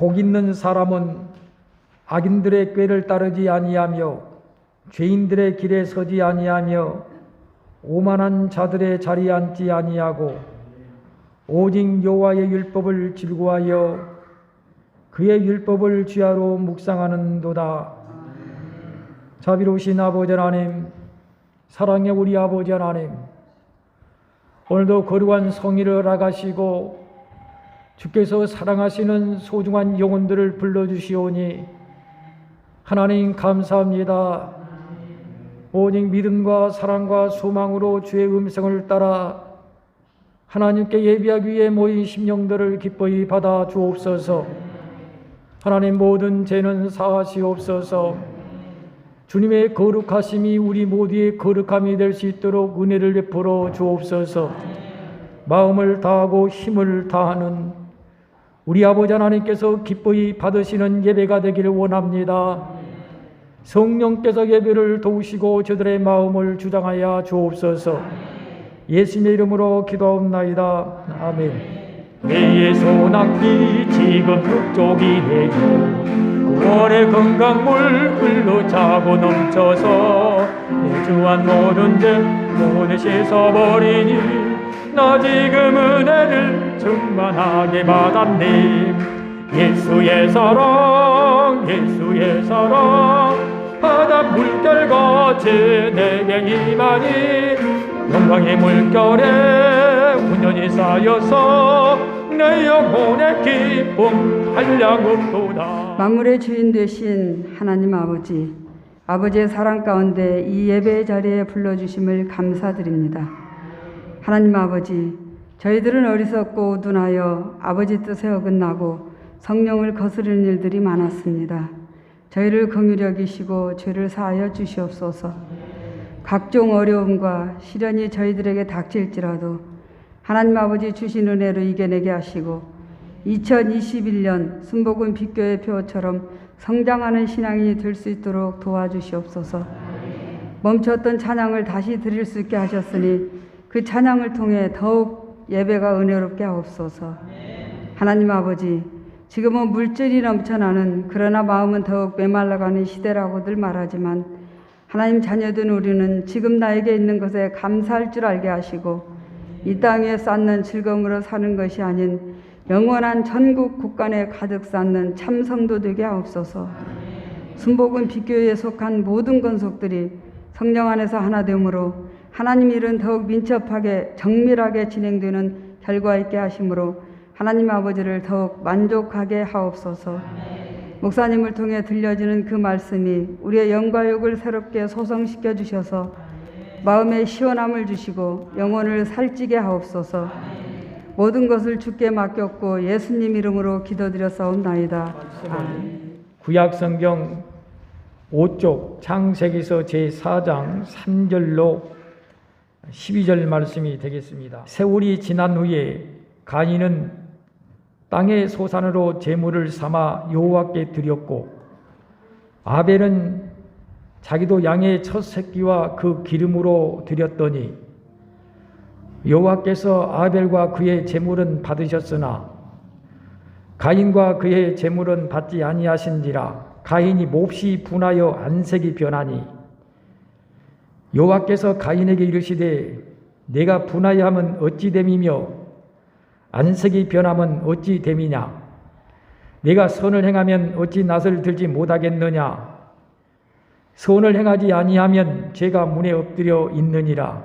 복 있는 사람은 악인들의 꾀를 따르지 아니하며 죄인들의 길에 서지 아니하며 오만한 자들의 자리에 앉지 아니하고 오직 여호와의 율법을 즐거워하여 그의 율법을 주야로 묵상하는도다. 자비로우신 아버지 하나님, 사랑의 우리 아버지 하나님, 오늘도 거룩한 성의를 허락하시고 주께서 사랑하시는 소중한 영혼들을 불러주시오니 하나님 감사합니다. 오직 믿음과 사랑과 소망으로 주의 음성을 따라 하나님께 예배하기 위해 모인 심령들을 기뻐히 받아 주옵소서. 하나님, 모든 죄는 사하시옵소서. 주님의 거룩하심이 우리 모두의 거룩함이 될 수 있도록 은혜를 베풀어 주옵소서. 마음을 다하고 힘을 다하는 우리 아버지 하나님께서 기뻐히 받으시는 예배가 되기를 원합니다. 성령께서 예배를 도우시고 저들의 마음을 주장하여 주옵소서. 예수님의 이름으로 기도하옵나이다. 아멘. 내의 소낙비 지금 흙쪽이 되죠. 구원의 건강물 흘러차고 넘쳐서 내 주한 모든 죄 모두 씻어버리니 나 지금 은혜를 충만하게 받았네. 예수의 사랑 예수의 사랑 바다 물결같이 내게 임하니 영광의 물결에 온전히 쌓여서 내 영혼의 기쁨 한량없도다. 만물의 주인 되신 하나님 아버지, 아버지의 사랑 가운데 이 예배의 자리에 불러주심을 감사드립니다. 하나님 아버지, 저희들은 어리석고 우둔하여 아버지 뜻에 어긋나고 성령을 거스르는 일들이 많았습니다. 저희를 긍휼히 여기시고 죄를 사하여 주시옵소서. 각종 어려움과 시련이 저희들에게 닥칠지라도 하나님 아버지 주신 은혜로 이겨내게 하시고 2021년 순복음 빛교의 표처럼 성장하는 신앙이 될 수 있도록 도와주시옵소서. 멈췄던 찬양을 다시 드릴 수 있게 하셨으니 그 찬양을 통해 더욱 예배가 은혜롭게 하옵소서. 하나님 아버지, 지금은 물질이 넘쳐나는 그러나 마음은 더욱 메말라가는 시대라고들 말하지만 하나님 자녀된 우리는 지금 나에게 있는 것에 감사할 줄 알게 하시고 이 땅에 쌓는 즐거움으로 사는 것이 아닌 영원한 전국 국간에 가득 쌓는 참 성도 되게 하옵소서. 순복음 빛교회에 속한 모든 건속들이 성령 안에서 하나 되므로 하나님 일은 더욱 민첩하게 정밀하게 진행되는 결과 있게 하심으로 하나님 아버지를 더욱 만족하게 하옵소서. 목사님을 통해 들려지는 그 말씀이 우리의 영과 육을 새롭게 소성시켜 주셔서 마음에 시원함을 주시고 영혼을 살찌게 하옵소서. 모든 것을 주께 맡겼고 예수님 이름으로 기도드렸사옵나이다. 아멘. 구약성경 5쪽 창세기서 제4장 3절로 12절 말씀이 되겠습니다. 세월이 지난 후에 가인은 땅의 소산으로 제물을 삼아 여호와께 드렸고 아벨은 자기도 양의 첫 새끼와 그 기름으로 드렸더니 여호와께서 아벨과 그의 제물은 받으셨으나 가인과 그의 제물은 받지 아니하신지라. 가인이 몹시 분하여 안색이 변하니 여호와께서 가인에게 이르시되 내가 분하여함은 어찌 됨이며 안색이 변함은 어찌 됨이냐. 내가 선을 행하면 어찌 낯을 들지 못하겠느냐. 선을 행하지 아니하면 죄가 문에 엎드려 있느니라.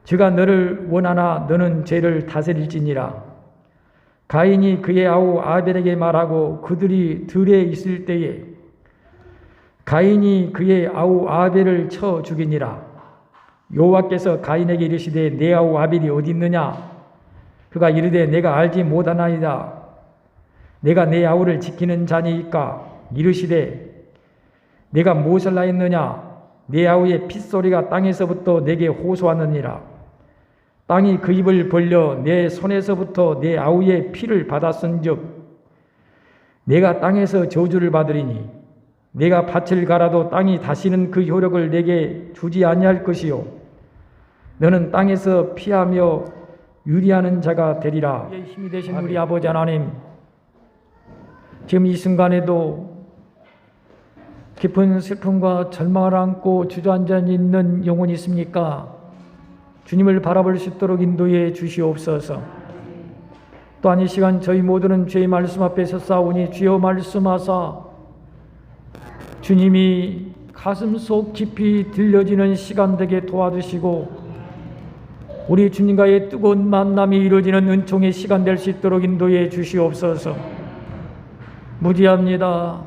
저가 너를 원하나 너는 죄를 다스릴지니라. 가인이 그의 아우 아벨에게 말하고 그들이 들에 있을 때에 가인이 그의 아우 아벨을 쳐 죽이니라. 여호와께서 가인에게 이르시되 내 아우 아벨이 어디 있느냐. 그가 이르되 내가 알지 못하나이다. 내가 내 아우를 지키는 자니이까. 이르시되 내가 무엇을 하였느냐. 내 아우의 핏소리가 땅에서부터 내게 호소하느니라. 땅이 그 입을 벌려 내 손에서부터 내 아우의 피를 받았은즉 내가 땅에서 저주를 받으리니 내가 밭을 갈아도 땅이 다시는 그 효력을 내게 주지 아니할 것이요 너는 땅에서 피하며 유리하는 자가 되리라. 힘이 되신 우리 아버지 하나님, 지금 이 순간에도 깊은 슬픔과 절망을 안고 주저앉아 있는 영혼이 있습니까? 주님을 바라볼 수 있도록 인도해 주시옵소서. 또한 이 시간 저희 모두는 주의 말씀 앞에서 싸우니 주여 말씀하사 주님이 가슴속 깊이 들려지는 시간 되게 도와주시고 우리 주님과의 뜨거운 만남이 이루어지는 은총의 시간 될 수 있도록 인도해 주시옵소서. 무지합니다.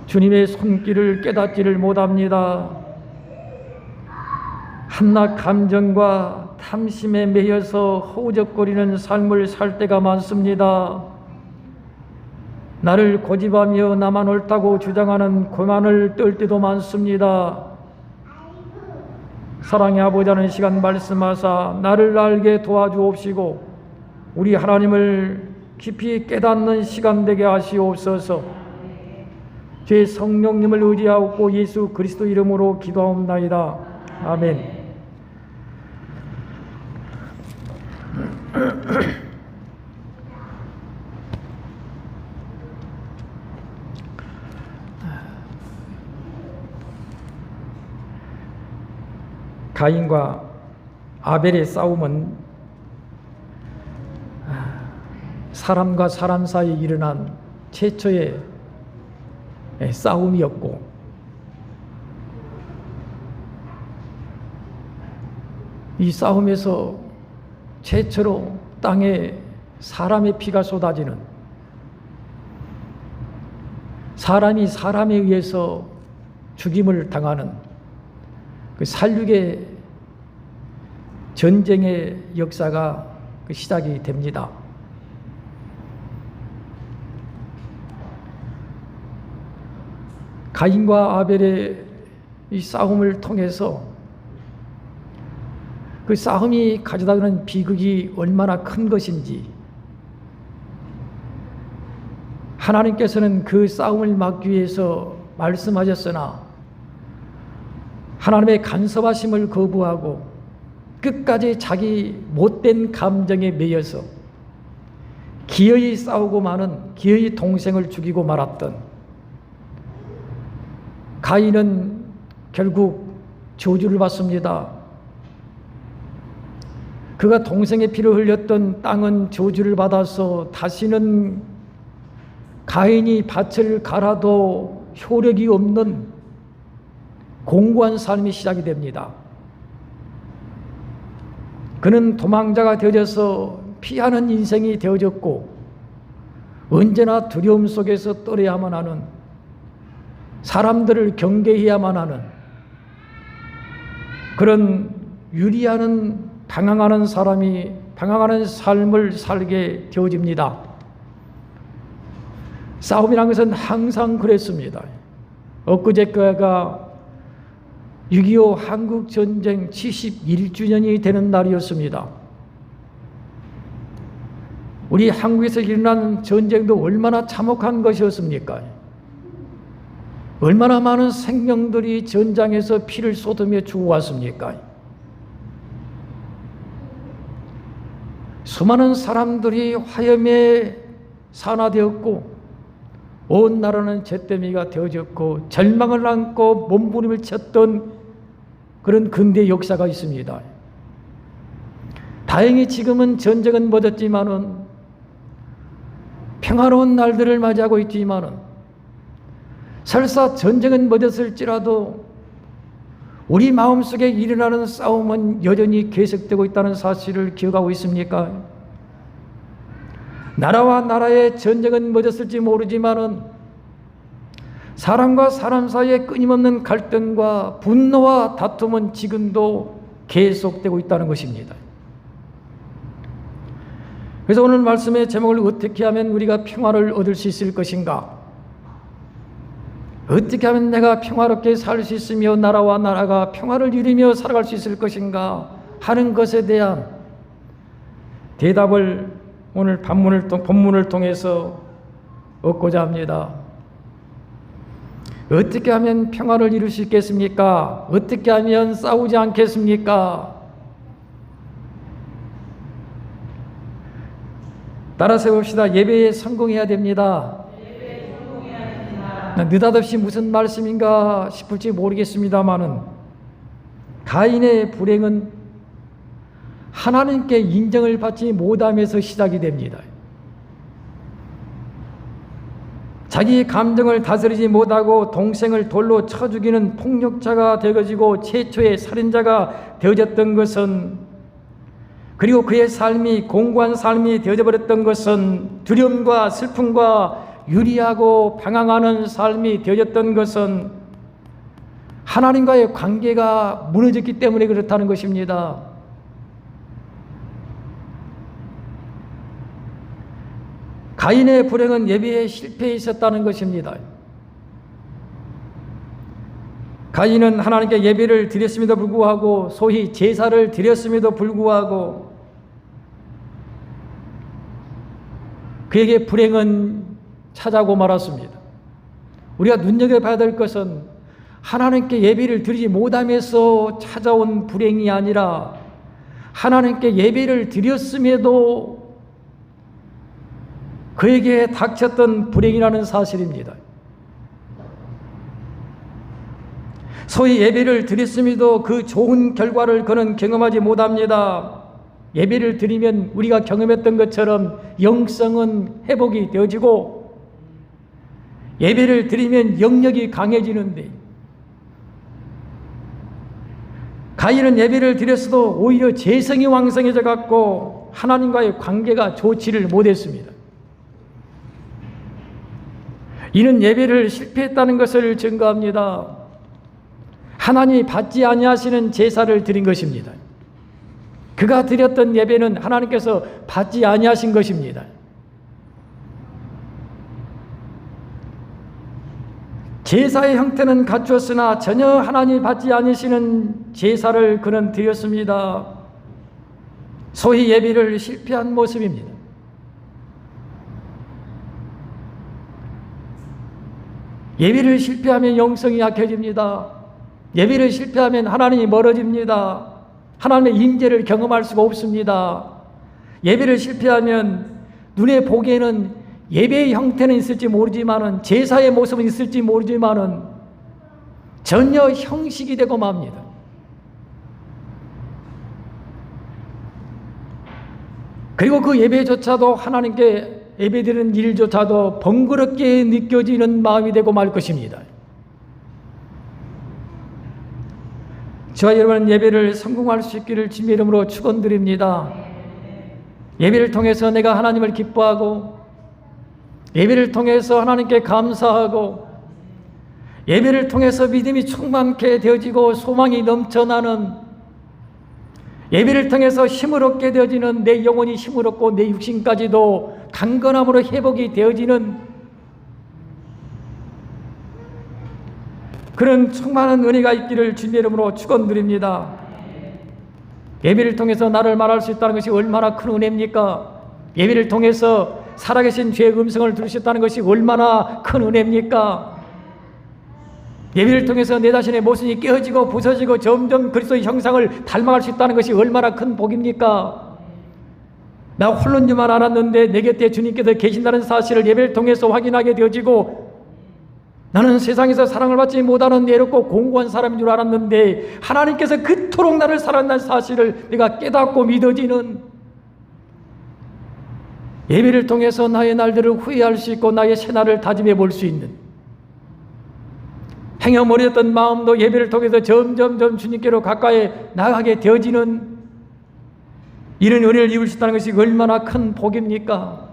주님의 손길을 깨닫지를 못합니다. 한낱 감정과 탐심에 매여서 허우적거리는 삶을 살 때가 많습니다. 나를 고집하며 나만 옳다고 주장하는 고만을 떨 때도 많습니다. 사랑의 아버지 하는 시간 말씀하사 나를 알게 도와주옵시고 우리 하나님을 깊이 깨닫는 시간 되게 하시옵소서. 제 성령님을 의지하고 예수 그리스도 이름으로 기도하옵나이다. 아멘. 가인과 아벨의 싸움은 사람과 사람 사이에 일어난 최초의 싸움이었고 이 싸움에서 최초로 땅에 사람의 피가 쏟아지는, 사람이 사람에 의해서 죽임을 당하는 그 살육의 전쟁의 역사가 시작이 됩니다. 가인과 아벨의 이 싸움을 통해서 그 싸움이 가져다 주는 비극이 얼마나 큰 것인지, 하나님께서는 그 싸움을 막기 위해서 말씀하셨으나 하나님의 간섭하심을 거부하고 끝까지 자기 못된 감정에 매여서 기어이 싸우고 마는, 기어이 동생을 죽이고 말았던 가인은 결국 저주를 받습니다. 그가 동생의 피를 흘렸던 땅은 저주를 받아서 다시는 가인이 밭을 갈아도 효력이 없는 공고한 삶이 시작이 됩니다. 그는 도망자가 되어져서 피하는 인생이 되어졌고 언제나 두려움 속에서 떨어야만 하는, 사람들을 경계해야만 하는 그런 유리하는, 방황하는 사람이 방황하는 삶을 살게 되어집니다. 싸움이란 것은 항상 그랬습니다. 엊그제가 6.25 한국전쟁 71주년이 되는 날이었습니다. 우리 한국에서 일어난 전쟁도 얼마나 참혹한 것이었습니까? 얼마나 많은 생명들이 전장에서 피를 쏟으며 죽어왔습니까? 수많은 사람들이 화염에 산화되었고 온 나라는 잿더미가 되어졌고 절망을 안고 몸부림을 쳤던 그런 근대 역사가 있습니다. 다행히 지금은 전쟁은 멎었지만은 평화로운 날들을 맞이하고 있지만은 설사 전쟁은 멎었을지라도 우리 마음속에 일어나는 싸움은 여전히 계속되고 있다는 사실을 기억하고 있습니까? 나라와 나라의 전쟁은 멎었을지 모르지만은 사람과 사람 사이의 끊임없는 갈등과 분노와 다툼은 지금도 계속되고 있다는 것입니다. 그래서 오늘 말씀의 제목을 어떻게 하면 우리가 평화를 얻을 수 있을 것인가? 어떻게 하면 내가 평화롭게 살 수 있으며 나라와 나라가 평화를 누리며 살아갈 수 있을 것인가 하는 것에 대한 대답을 오늘 본문을 통해서 얻고자 합니다. 어떻게 하면 평화를 이룰 수 있겠습니까? 어떻게 하면 싸우지 않겠습니까? 따라서 봅시다. 예배에 성공해야 됩니다. 느닷없이 무슨 말씀인가 싶을지 모르겠습니다만은 가인의 불행은 하나님께 인정을 받지 못하면서 시작이 됩니다. 자기 감정을 다스리지 못하고 동생을 돌로 쳐 죽이는 폭력자가 되어지고 최초의 살인자가 되어졌던 것은, 그리고 그의 삶이 공고한 삶이 되어져 버렸던 것은, 두려움과 슬픔과 유리하고 방황하는 삶이 되어졌던 것은 하나님과의 관계가 무너졌기 때문에 그렇다는 것입니다. 가인의 불행은 예배에 실패해 있었다는 것입니다. 가인은 하나님께 예배를 드렸음에도 불구하고, 소위 제사를 드렸음에도 불구하고 그에게 불행은 찾아오고 말았습니다. 우리가 눈여겨봐야 될 것은 하나님께 예배를 드리지 못하면서 찾아온 불행이 아니라 하나님께 예배를 드렸음에도 그에게 닥쳤던 불행이라는 사실입니다. 소위 예배를 드렸음에도 그 좋은 결과를 그는 경험하지 못합니다. 예배를 드리면 우리가 경험했던 것처럼 영성은 회복이 되어지고, 예배를 드리면 영력이 강해지는데, 가인은 예배를 드렸어도 오히려 재성이 왕성해져 갖고 하나님과의 관계가 좋지를 못했습니다. 이는 예배를 실패했다는 것을 증거합니다. 하나님이 받지 아니하시는 제사를 드린 것입니다. 그가 드렸던 예배는 하나님께서 받지 아니하신 것입니다. 제사의 형태는 갖추었으나 전혀 하나님이 받지 아니시는 제사를 그는 드렸습니다. 소위 예배를 실패한 모습입니다. 예배를 실패하면 영성이 약해집니다. 예배를 실패하면 하나님이 멀어집니다. 하나님의 임재를 경험할 수가 없습니다. 예배를 실패하면 눈에 보기에는 예배의 형태는 있을지 모르지만은, 제사의 모습은 있을지 모르지만은 전혀 형식이 되고 맙니다. 그리고 그 예배조차도, 하나님께 예배드리는 일조차도 번거롭게 느껴지는 마음이 되고 말 것입니다. 저와 여러분은 예배를 성공할 수 있기를 주님의 이름으로 축원드립니다. 예배를 통해서 내가 하나님을 기뻐하고, 예배를 통해서 하나님께 감사하고, 예배를 통해서 믿음이 충만케 되어지고 소망이 넘쳐나는, 예배를 통해서 힘을 얻게 되어지는, 내 영혼이 힘을 얻고 내 육신까지도 강건함으로 회복이 되어지는 그런 충만한 은혜가 있기를 주님의 이름으로 축원드립니다. 예배를 통해서 나를 말할 수 있다는 것이 얼마나 큰 은혜입니까? 예배를 통해서 살아계신 주의 음성을 들으셨다는 것이 얼마나 큰 은혜입니까? 예배를 통해서 내 자신의 모습이 깨어지고 부서지고 점점 그리스도의 형상을 닮아갈 수 있다는 것이 얼마나 큰 복입니까? 나 홀로인 줄만 알았는데 내 곁에 주님께서 계신다는 사실을 예배를 통해서 확인하게 되어지고, 나는 세상에서 사랑을 받지 못하는 외롭고 공고한 사람인 줄 알았는데 하나님께서 그토록 나를 사랑한다는 사실을 내가 깨닫고 믿어지는, 예배를 통해서 나의 날들을 후회할 수 있고 나의 새날을 다짐해 볼 수 있는, 행여머리였던 마음도 예배를 통해서 점점점 주님께로 가까이 나가게 되어지는 이런 은혜를 입을 수 있다는 것이 얼마나 큰 복입니까?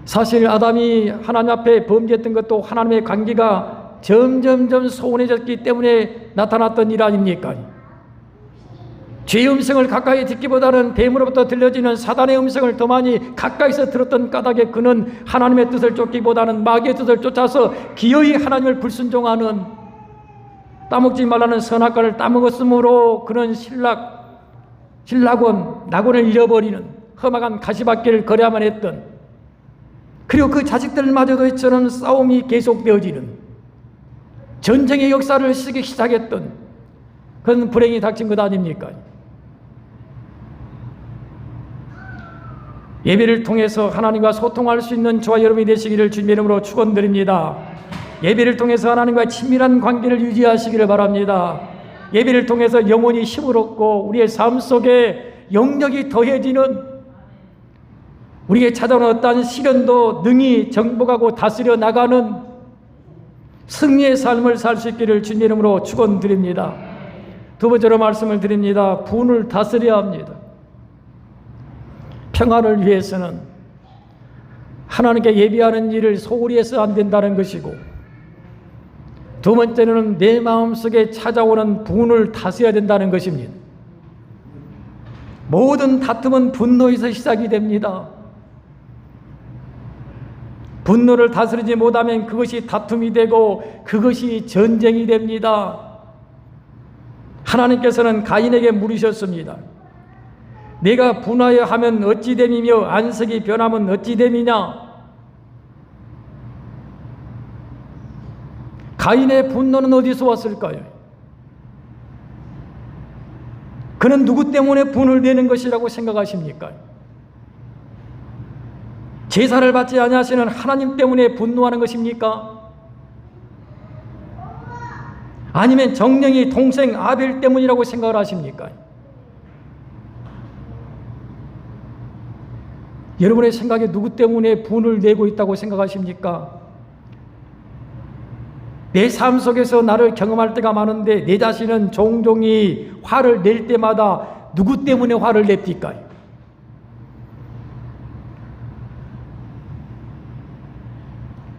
사실 아담이 하나님 앞에 범죄했던 것도 하나님의 관계가 점점점 소원해졌기 때문에 나타났던 일 아닙니까? 죄의 음성을 가까이 듣기보다는 뱀으로부터 들려지는 사단의 음성을 더 많이 가까이서 들었던 까닭에 그는 하나님의 뜻을 쫓기보다는 마귀의 뜻을 쫓아서 기어이 하나님을 불순종하는, 따먹지 말라는 선악과를 따먹었으므로 그는 낙원을 잃어버리는 험악한 가시밭길을 걸어야만 했던, 그리고 그 자식들마저도 이처럼 싸움이 계속되어지는 전쟁의 역사를 쓰기 시작했던 그런 불행이 닥친 것 아닙니까? 예배를 통해서 하나님과 소통할 수 있는 저와 여러분이 되시기를 주님의 이름으로 축원드립니다. 예배를 통해서 하나님과 친밀한 관계를 유지하시기를 바랍니다. 예배를 통해서 영혼이 힘을 얻고 우리의 삶 속에 영력이 더해지는, 우리에게 찾아오는 어떠한 시련도 능히 정복하고 다스려 나가는 승리의 삶을 살 수 있기를 주님의 이름으로 축원드립니다. 두 번째로 말씀을 드립니다. 분을 다스려야 합니다. 평안을 위해서는 하나님께 예배하는 일을 소홀히 해서 안 된다는 것이고, 두 번째는 내 마음속에 찾아오는 분을 다스려야 된다는 것입니다. 모든 다툼은 분노에서 시작이 됩니다. 분노를 다스리지 못하면 그것이 다툼이 되고 그것이 전쟁이 됩니다. 하나님께서는 가인에게 물으셨습니다. 내가 분하여 하면 어찌 됨이며 안색이 변하면 어찌 됨이냐. 가인의 분노는 어디서 왔을까요? 그는 누구 때문에 분을 내는 것이라고 생각하십니까? 제사를 받지 아니하시는 하나님 때문에 분노하는 것입니까? 아니면 정령이 동생 아벨 때문이라고 생각을 하십니까? 여러분의 생각에 누구 때문에 분을 내고 있다고 생각하십니까? 내 삶 속에서 나를 경험할 때가 많은데 내 자신은 종종이 화를 낼 때마다 누구 때문에 화를 냅니까?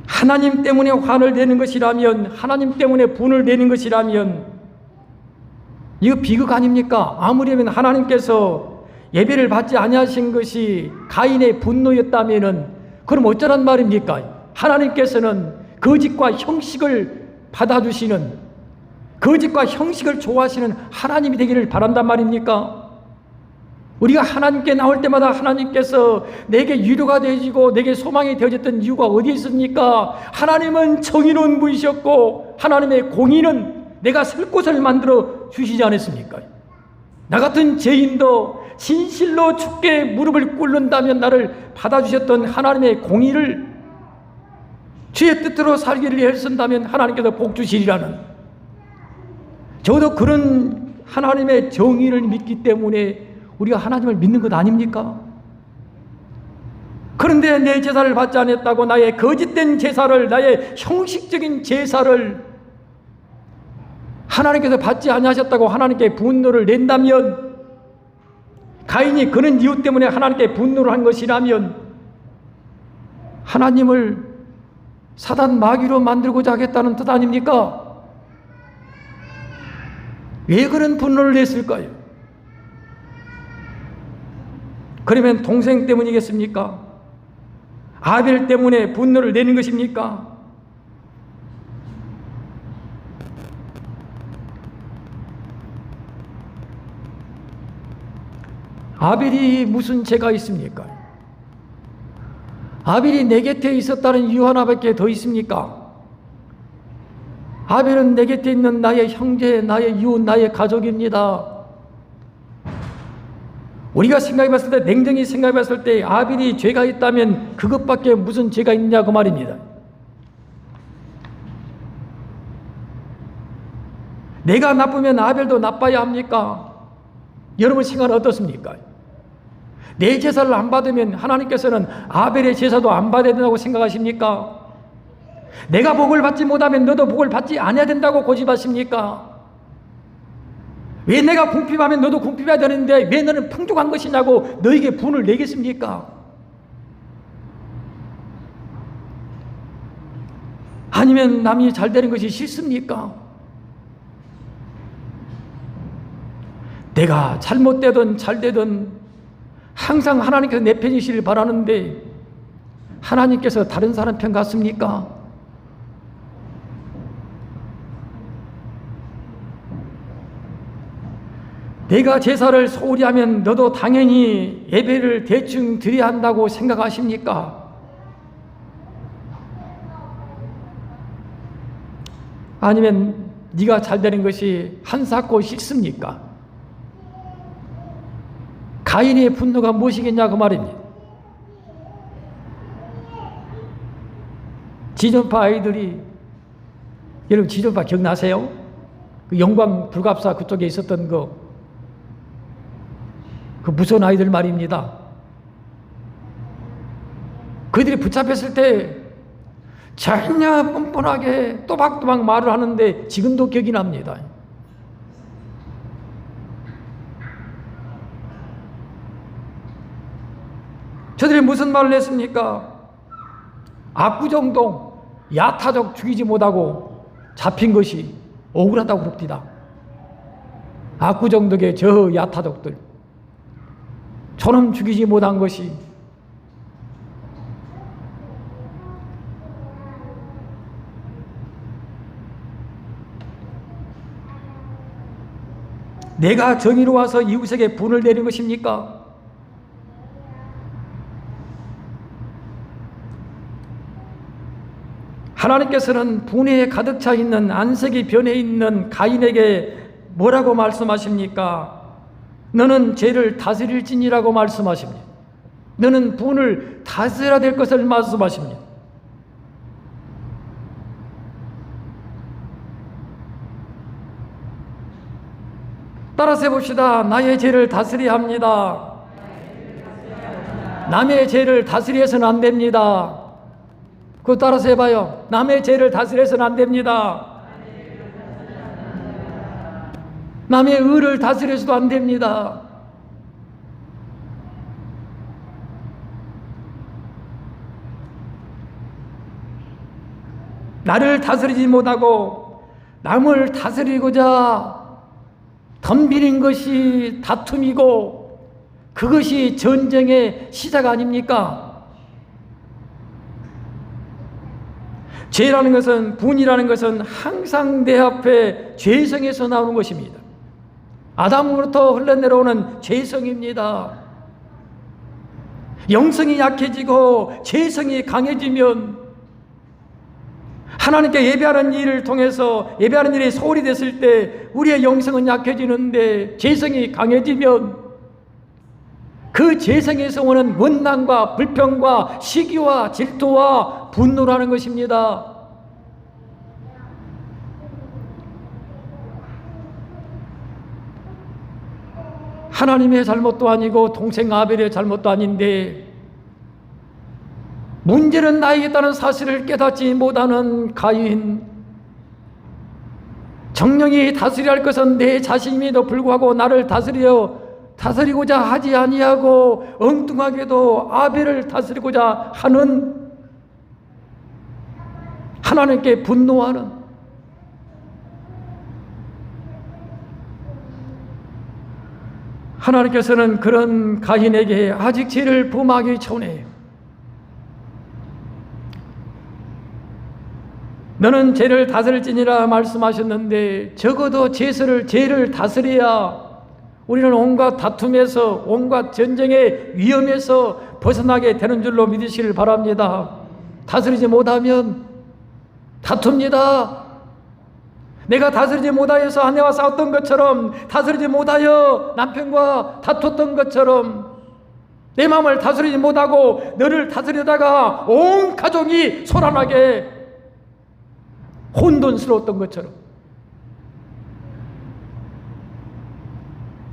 하나님 때문에 화를 내는 것이라면, 하나님 때문에 분을 내는 것이라면 이거 비극 아닙니까? 아무리면 하나님께서 예배를 받지 아니하신 것이 가인의 분노였다면 그럼 어쩌란 말입니까? 하나님께서는 거짓과 형식을 받아주시는, 거짓과 형식을 좋아하시는 하나님이 되기를 바란단 말입니까? 우리가 하나님께 나올 때마다 하나님께서 내게 위로가 되어지고 내게 소망이 되어졌던 이유가 어디에 있습니까? 하나님은 정의로운 분이셨고 하나님의 공의는 내가 설 곳을 만들어 주시지 않았습니까? 나 같은 죄인도 진실로 주께 무릎을 꿇는다면 나를 받아주셨던 하나님의 공의를, 주의 뜻대로 살기를 애쓴다면 하나님께서 복 주시리라는, 저도 그런 하나님의 정의를 믿기 때문에 우리가 하나님을 믿는 것 아닙니까? 그런데 내 제사를 받지 않았다고 나의 거짓된 제사를, 나의 형식적인 제사를 하나님께서 받지 아니하셨다고 하나님께 분노를 낸다면, 가인이 그런 이유 때문에 하나님께 분노를 한 것이라면 하나님을 사단 마귀로 만들고자 하겠다는 뜻 아닙니까? 왜 그런 분노를 냈을까요? 그러면 동생 때문이겠습니까? 아벨 때문에 분노를 내는 것입니까? 아벨이 무슨 죄가 있습니까? 아벨이 내 곁에 있었다는 이유 하나밖에 더 있습니까? 아벨은 내 곁에 있는 나의 형제, 나의 이웃, 나의 가족입니다. 우리가 생각해 봤을 때, 냉정히 생각해 봤을 때 아벨이 죄가 있다면 그것밖에 무슨 죄가 있냐 그 말입니다. 내가 나쁘면 아벨도 나빠야 합니까? 여러분 생각은 어떻습니까? 내 제사를 안 받으면 하나님께서는 아벨의 제사도 안 받아야 된다고 생각하십니까? 내가 복을 받지 못하면 너도 복을 받지 않아야 된다고 고집하십니까? 왜 내가 궁핍하면 너도 궁핍해야 되는데 왜 너는 풍족한 것이냐고 너에게 분을 내겠습니까? 아니면 남이 잘 되는 것이 싫습니까? 내가 잘못되든 잘되든 항상 하나님께서 내 편이시길 바라는데 하나님께서 다른 사람 편 같습니까? 내가 제사를 소홀히 하면 너도 당연히 예배를 대충 드려야 한다고 생각하십니까? 아니면 네가 잘 되는 것이 한사코 싫습니까? 가인의 분노가 무엇이겠냐 그 말입니다. 지존파 아이들이, 여러분 지존파 기억나세요? 그 영광 불갑사 그쪽에 있었던 그 무서운 아이들 말입니다. 그들이 붙잡혔을 때 잘냐 뻔뻔하게 또박또박 말을 하는데 지금도 기억이 납니다. 저들이 무슨 말을 했습니까? 압구정동 야타족 죽이지 못하고 잡힌 것이 억울하다고 그럽니다. 압구정동의 저 야타족들 저놈 죽이지 못한 것이 내가 정의로 와서 이웃에게 분을 내린 것입니까? 하나님께서는 분에 가득 차 있는 안색이 변해 있는 가인에게 뭐라고 말씀하십니까? 너는 죄를 다스릴지니라고 말씀하십니다. 너는 분을 다스려야 될 것을 말씀하십니다. 따라서 해봅시다. 나의 죄를 다스려야 합니다. 남의 죄를 다스려서는 안 됩니다. 그거 따라서 해봐요. 남의 죄를 다스려서는 안 됩니다. 남의 의를 다스려서도 안 됩니다. 나를 다스리지 못하고 남을 다스리고자 덤비는 것이 다툼이고 그것이 전쟁의 시작 아닙니까? 죄라는 것은, 분이라는 것은 항상 내 앞에 죄성에서 나오는 것입니다. 아담으로부터 흘러내려오는 죄성입니다. 영성이 약해지고 죄성이 강해지면 하나님께 예배하는 일을 통해서 예배하는 일이 소홀히 됐을 때 우리의 영성은 약해지는데 죄성이 강해지면 그 죄성에서 오는 원망과 불평과 시기와 질투와 분노라는 것입니다. 하나님의 잘못도 아니고 동생 아벨의 잘못도 아닌데 문제는 나에게 있다는 사실을 깨닫지 못하는 가인, 정령이 다스려야 할 것은 내 자신임에도 불구하고 나를 다스리고자 하지 아니하고 엉뚱하게도 아벨을 다스리고자 하는, 하나님께 분노하는, 하나님께서는 그런 가인에게 아직 죄를 범하기 전에 너는 죄를 다스릴지니라 말씀하셨는데 적어도 죄를 다스려야 우리는 온갖 다툼에서 온갖 전쟁의 위험에서 벗어나게 되는 줄로 믿으시길 바랍니다. 다스리지 못하면 다툽니다. 내가 다스리지 못하여서 아내와 싸웠던 것처럼, 다스리지 못하여 남편과 다퉜던 것처럼, 내 마음을 다스리지 못하고 너를 다스리다가 온 가족이 소란하게 혼돈스러웠던 것처럼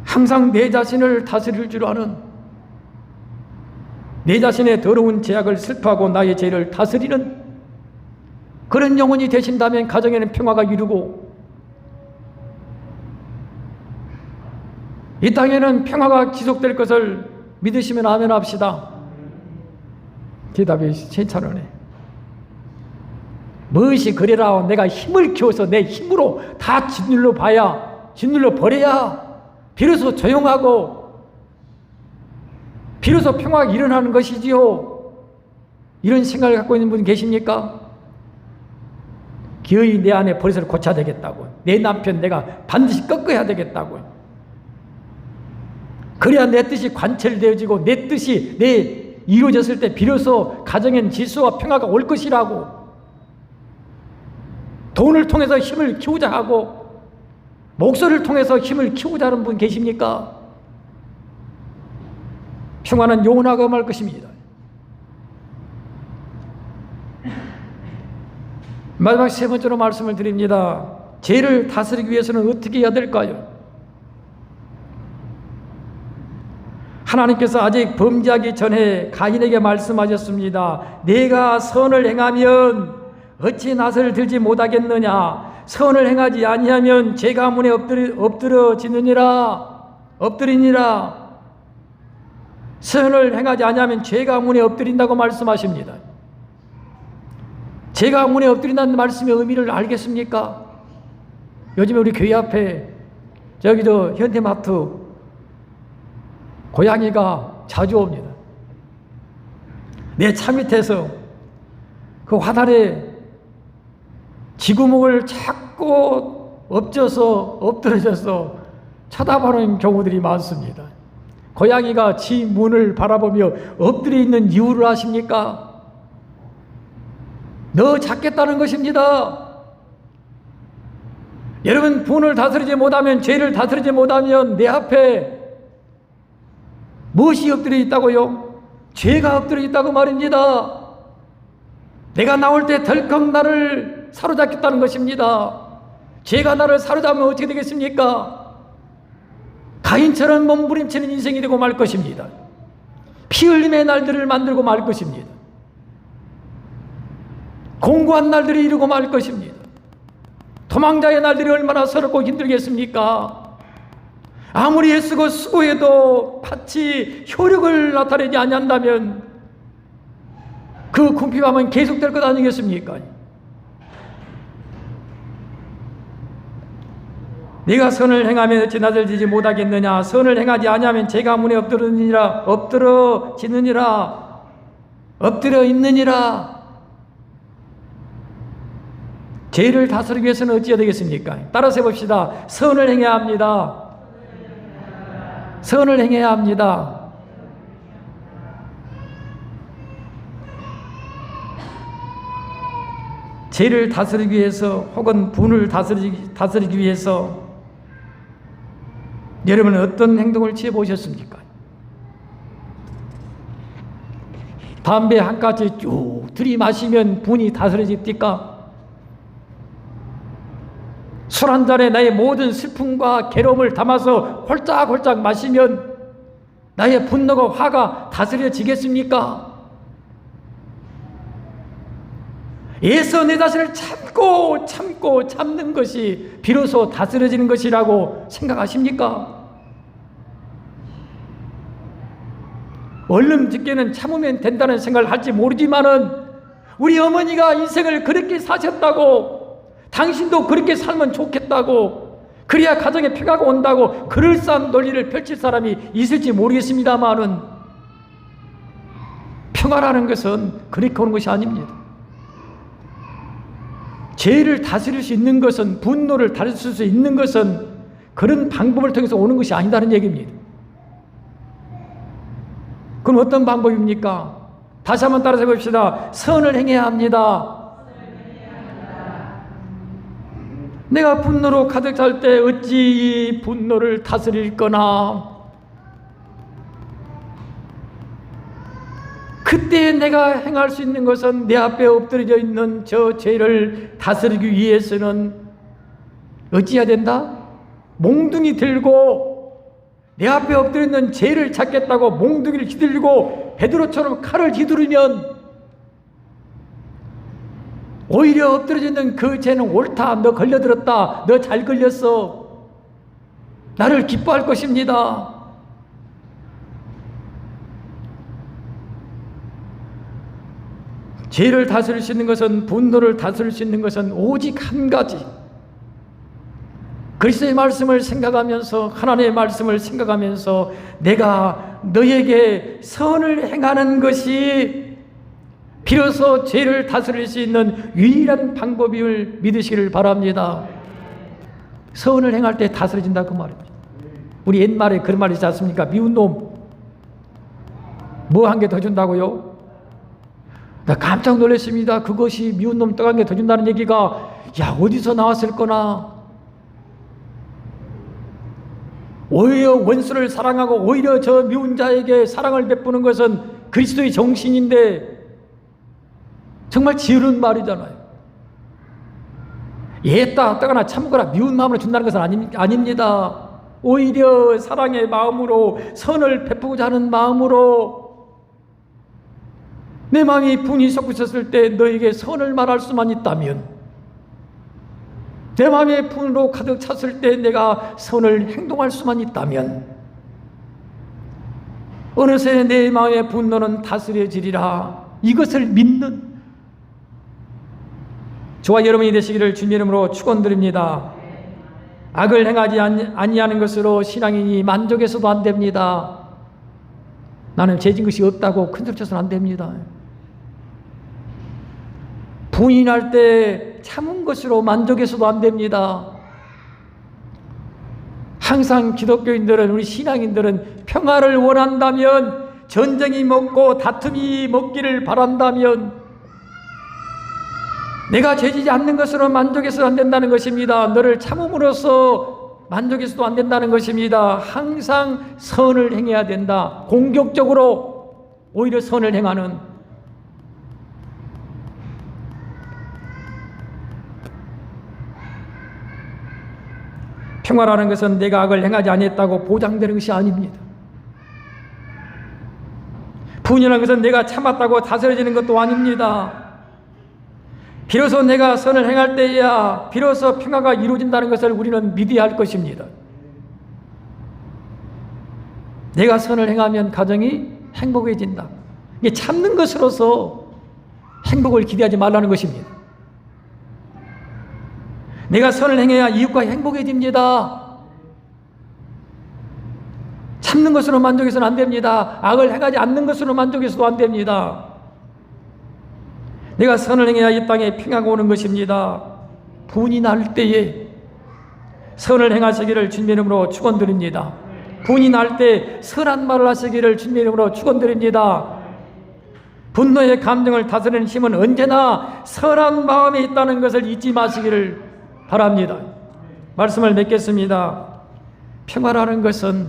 항상 내 자신을 다스릴 줄 아는, 내 자신의 더러운 죄악을 슬퍼하고 나의 죄를 다스리는 그런 영혼이 되신다면 가정에는 평화가 이루고 이 땅에는 평화가 지속될 것을 믿으시면 아멘 합시다. 대답이 괜찮으네. 무엇이 그래라 내가 힘을 키워서 내 힘으로 다 짓눌러 봐야, 짓눌러 버려야 비로소 조용하고 비로소 평화가 일어나는 것이지요. 이런 생각을 갖고 있는 분 계십니까? 기어이 내 안에 버릇을 고쳐야 되겠다고, 내 남편 내가 반드시 꺾어야 되겠다고, 그래야 내 뜻이 관철되어지고 내 뜻이 이루어졌을 때 비로소 가정엔 질서와 평화가 올 것이라고, 돈을 통해서 힘을 키우자 하고 목소리를 통해서 힘을 키우자 하는 분 계십니까? 평화는 영원하고 말 것입니다. 마지막 세 번째로 말씀을 드립니다. 죄를 다스리기 위해서는 어떻게 해야 될까요? 하나님께서 아직 범죄하기 전에 가인에게 말씀하셨습니다. 내가 선을 행하면 어찌 낫을 들지 못하겠느냐? 선을 행하지 아니하면 제 가문에 엎드리니라. 선을 행하지 아니하면 제 가문에 엎드린다고 말씀하십니다. 제 가문에 엎드린다는 말씀의 의미를 알겠습니까? 요즘에 우리 교회 앞에 저기 현대마트 고양이가 자주 옵니다. 내 차 밑에서 그 화단에 쥐구멍을 자꾸 엎드려져서 쳐다보는 경우들이 많습니다. 고양이가 지 문을 바라보며 엎드려 있는 이유를 아십니까? 너 잡겠다는 것입니다. 여러분, 분을 다스리지 못하면, 죄를 다스리지 못하면 내 앞에 무엇이 엎드려 있다고요? 죄가 엎드려 있다고 말입니다. 내가 나올 때 덜컥 나를 사로잡겠다는 것입니다. 죄가 나를 사로잡으면 어떻게 되겠습니까? 가인처럼 몸부림치는 인생이 되고 말 것입니다. 피 흘림의 날들을 만들고 말 것입니다. 공고한 날들이 이루고 말 것입니다. 도망자의 날들이 얼마나 서럽고 힘들겠습니까? 아무리 애쓰고 수고해도 팥이 효력을 나타내지 아니한다면 그 궁핍함은 계속될 것 아니겠습니까? 네가 선을 행하면 어찌 낫을 지지 못하겠느냐? 선을 행하지 아니하면 제 가문에 엎드려 있느니라. 죄를 다스리기 위해서는 어찌해야 되겠습니까? 따라서 해봅시다. 선을 행해야 합니다. 선을 행해야 합니다. 죄를 다스리기 위해서 혹은 분을 다스리기 위해서 여러분은 어떤 행동을 취해 보셨습니까? 담배 한 가지 쭉 들이마시면 분이 다스려집니까? 술 한 잔에 나의 모든 슬픔과 괴로움을 담아서 홀짝홀짝 마시면 나의 분노가 화가 다스려지겠습니까? 애써 내 자신을 참는 것이 비로소 다스려지는 것이라고 생각하십니까? 얼른 듣기는 참으면 된다는 생각을 할지 모르지만은 우리 어머니가 인생을 그렇게 사셨다고, 당신도 그렇게 살면 좋겠다고, 그래야 가정에 평화가 온다고 그럴싸한 논리를 펼칠 사람이 있을지 모르겠습니다만은 평화라는 것은 그렇게 오는 것이 아닙니다. 죄를 다스릴 수 있는 것은, 분노를 다스릴 수 있는 것은 그런 방법을 통해서 오는 것이 아니다는 얘기입니다. 그럼 어떤 방법입니까? 다시 한번 따라서 해봅시다. 선을 행해야 합니다. 내가 분노로 가득 찰 때 어찌 이 분노를 다스릴 거나? 그때 내가 행할 수 있는 것은 내 앞에 엎드려져 있는 저 죄를 다스리기 위해서는 어찌해야 된다? 몽둥이 들고 내 앞에 엎드려 있는 죄를 찾겠다고 몽둥이를 휘둘리고 베드로처럼 칼을 휘두르면 오히려 엎드려져 있는 그 죄는 옳다, 너 걸려들었다, 너 잘 걸렸어, 나를 기뻐할 것입니다. 죄를 다스릴 수 있는 것은, 분노를 다스릴 수 있는 것은 오직 한 가지, 그리스도의 말씀을 생각하면서, 하나님의 말씀을 생각하면서 내가 너에게 선을 행하는 것이 비로소 죄를 다스릴 수 있는 유일한 방법임을 믿으시기를 바랍니다. 선을 행할 때 다스려진다 그 말입니다. 우리 옛말에 그런 말이 있지 않습니까? 미운 놈 뭐 한 개 더 준다고요? 나 깜짝 놀랐습니다. 그것이 미운 놈 떡 한 개 더 준다는 얘기가 야 어디서 나왔을 거나. 오히려 원수를 사랑하고 오히려 저 미운 자에게 사랑을 베푸는 것은 그리스도의 정신인데 정말 지혜로운 말이잖아요. 예따 떠거나 참거나 미운 마음으로 준다는 것은 아닙니다. 오히려 사랑의 마음으로 선을 베푸고자 하는 마음으로 내 마음이 분이 솟고 있었을 때 너에게 선을 말할 수만 있다면, 내 마음에 분으로 가득 찼을 때 내가 선을 행동할 수만 있다면 어느새 내 마음의 분노는 다스려지리라. 이것을 믿는 저와 여러분이 되시기를 주님의 이름으로 축원드립니다. 악을 행하지 아니하는 것으로 신앙인이 만족해서도 안 됩니다. 나는 죄진 것이 없다고 큰소리 쳐서는 안 됩니다. 부인할 때 참은 것으로 만족해서도 안 됩니다. 항상 기독교인들은, 우리 신앙인들은 평화를 원한다면, 전쟁이 먹고 다툼이 먹기를 바란다면 내가 죄지지 않는 것으로 만족해서도 안 된다는 것입니다. 너를 참음으로써 만족해서도 안 된다는 것입니다. 항상 선을 행해야 된다. 공격적으로 오히려 선을 행하는, 평화라는 것은 내가 악을 행하지 아니했다고 보장되는 것이 아닙니다. 분이라는 것은 내가 참았다고 다스려지는 것도 아닙니다. 비로소 내가 선을 행할 때야 비로소 평화가 이루어진다는 것을 우리는 믿어야 할 것입니다. 내가 선을 행하면 가정이 행복해진다. 이게 참는 것으로서 행복을 기대하지 말라는 것입니다. 내가 선을 행해야 이웃과 행복해집니다. 참는 것으로 만족해서는 안 됩니다. 악을 행하지 않는 것으로 만족해서도 안 됩니다. 내가 선을 행해야 이 땅에 평화가 오는 것입니다. 분이 날 때에 선을 행하시기를 주님의 이름으로 축원드립니다. 분이 날 때 선한 말을 하시기를 주님의 이름으로 축원드립니다. 분노의 감정을 다스리는 힘은 언제나 선한 마음에 있다는 것을 잊지 마시기를 바랍니다. 말씀을 맺겠습니다. 평화라는 것은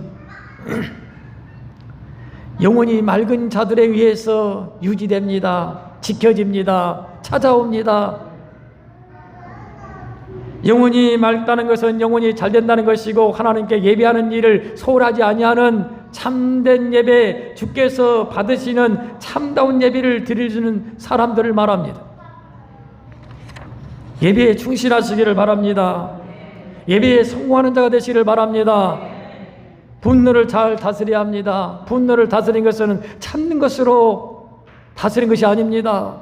영혼이 맑은 자들에 의해서 유지됩니다. 지켜집니다. 찾아옵니다. 영혼이 맑다는 것은 영혼이 잘 된다는 것이고, 하나님께 예배하는 일을 소홀하지 아니하는 참된 예배, 주께서 받으시는 참다운 예배를 드리는 사람들을 말합니다. 예배에 충실하시기를 바랍니다. 예배에 성공하는 자가 되시기를 바랍니다. 분노를 잘 다스려야 합니다. 분노를 다스리는 것은 참는 것으로 다스린 것이 아닙니다.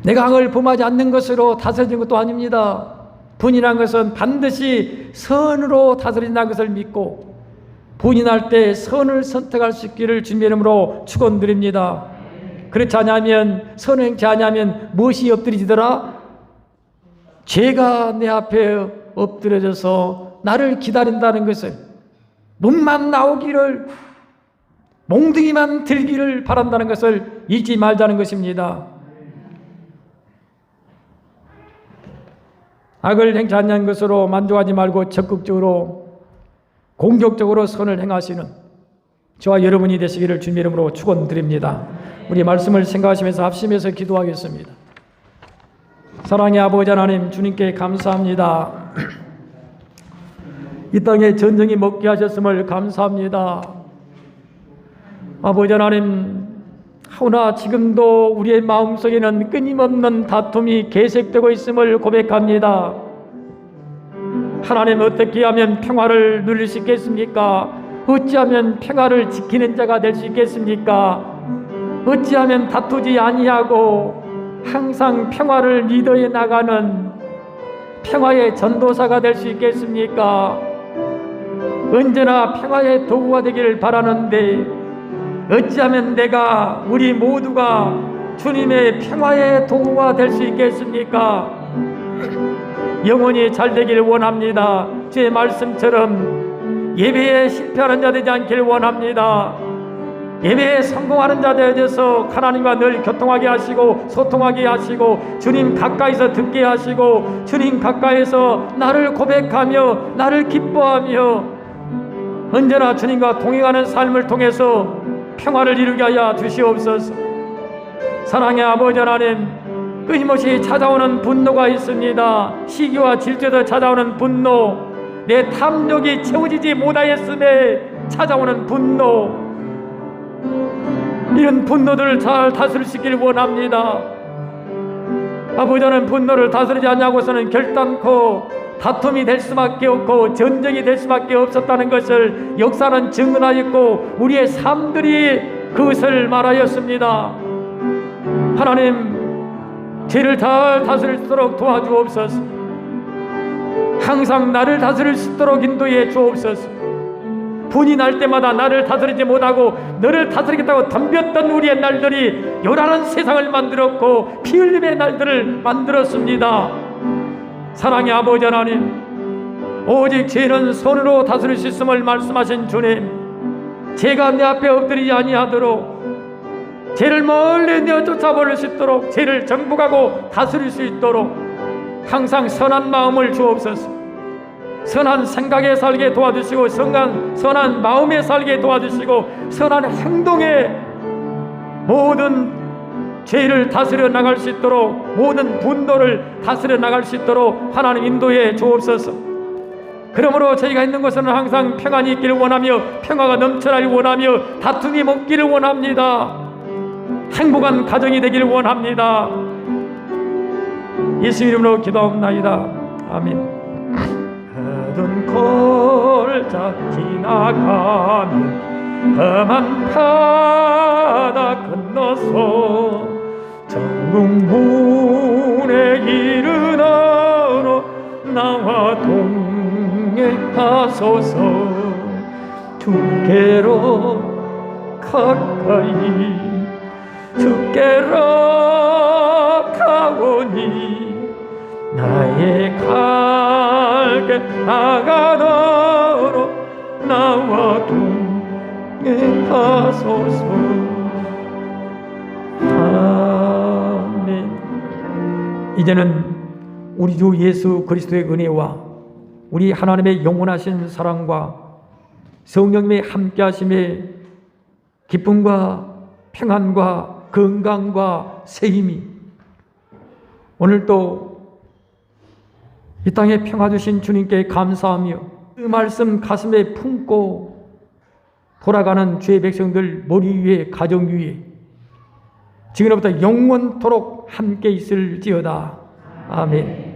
내가 악을 범하지 않는 것으로 다스려진 것도 아닙니다. 분이라는 것은 반드시 선으로 다스린다는 것을 믿고, 분이 날 때 선을 선택할 수 있기를 주님의 이름으로 축원드립니다. 그렇지 않으면, 선을 행치 않으면 무엇이 엎드려지더라? 죄가 내 앞에 엎드려져서 나를 기다린다는 것을, 눈만 나오기를, 몽둥이만 들기를 바란다는 것을 잊지 말자는 것입니다. 악을 행치 않는 것으로 만족하지 말고 적극적으로 공격적으로 선을 행하시는 저와 여러분이 되시기를 주님의 이름으로 축원드립니다. 우리 말씀을 생각하시면서 합심해서 기도하겠습니다. 사랑의 아버지 하나님, 주님께 감사합니다. 이 땅에 전쟁이 먹게 하셨음을 감사합니다. 아버지 하나님, 하오나 지금도 우리의 마음속에는 끊임없는 다툼이 계속되고 있음을 고백합니다. 하나님, 어떻게 하면 평화를 누릴 수 있겠습니까? 어찌하면 평화를 지키는 자가 될 수 있겠습니까? 어찌하면 다투지 아니하고 항상 평화를 리더해 나가는 평화의 전도사가 될 수 있겠습니까? 언제나 평화의 도구가 되기를 바라는데, 어찌하면 내가, 우리 모두가 주님의 평화의 도구가 될 수 있겠습니까? 영혼이 잘 되기를 원합니다. 주의 말씀처럼 예배에 실패하는 자 되지 않기를 원합니다. 예배에 성공하는 자 되어서 하나님과 늘 교통하게 하시고 소통하게 하시고, 주님 가까이서 듣게 하시고, 주님 가까이서 나를 고백하며 나를 기뻐하며 언제나 주님과 동행하는 삶을 통해서 평화를 이루게 하여 주시옵소서. 사랑의 아버지 하나님, 끊임없이 찾아오는 분노가 있습니다. 시기와 질투에서 찾아오는 분노, 내 탐욕이 채워지지 못하였음에 찾아오는 분노, 이런 분노들을 잘 다스리시길 원합니다. 아버지는 분노를 다스리지 않냐고서는 결단코 다툼이 될 수밖에 없고 전쟁이 될 수밖에 없었다는 것을 역사는 증언하였고 우리의 삶들이 그것을 말하였습니다. 하나님, 죄를 잘 다스릴 수 있도록 도와주옵소서. 항상 나를 다스릴 수 있도록 인도해 주옵소서. 분이 날 때마다 나를 다스리지 못하고 너를 다스리겠다고 덤볐던 우리의 날들이 요란한 세상을 만들었고 피 흘림의 날들을 만들었습니다. 사랑의 아버지 하나님, 오직 죄는 손으로 다스릴 수 있음을 말씀하신 주님, 죄가 내 앞에 엎드리지 아니하도록 죄를 멀리 내어 쫓아버릴 수 있도록, 죄를 정복하고 다스릴 수 있도록 항상 선한 마음을 주옵소서. 선한 생각에 살게 도와주시고 선한 마음에 살게 도와주시고 선한 행동에 모든 죄를 다스려 나갈 수 있도록, 모든 분노를 다스려 나갈 수 있도록 하나님 인도해 주옵소서. 그러므로 저희가 있는 곳에는 항상 평안이 있기를 원하며 평화가 넘쳐나기를 원하며 다툼이 없기를 원합니다. 행복한 가정이 되기를 원합니다. 예수 이름으로 기도합나이다. 아멘. 어두운 골짜 지나가면 험한 바다 건너서 정금문에 이르러 나와 동행하소서. 주께로 가까이 주께로 가오니 나의 갈길 나가도록 나와 동행하소서. 아멘. 이제는 우리 주 예수 그리스도의 은혜와 우리 하나님의 영원하신 사랑과 성령님의 함께하심의 기쁨과 평안과 건강과 새힘이 오늘도 이 땅에 평화 주신 주님께 감사하며 그 말씀 가슴에 품고 돌아가는 주의 백성들 머리 위에 가정 위에 지금부터 영원토록 함께 있을지어다. 아멘.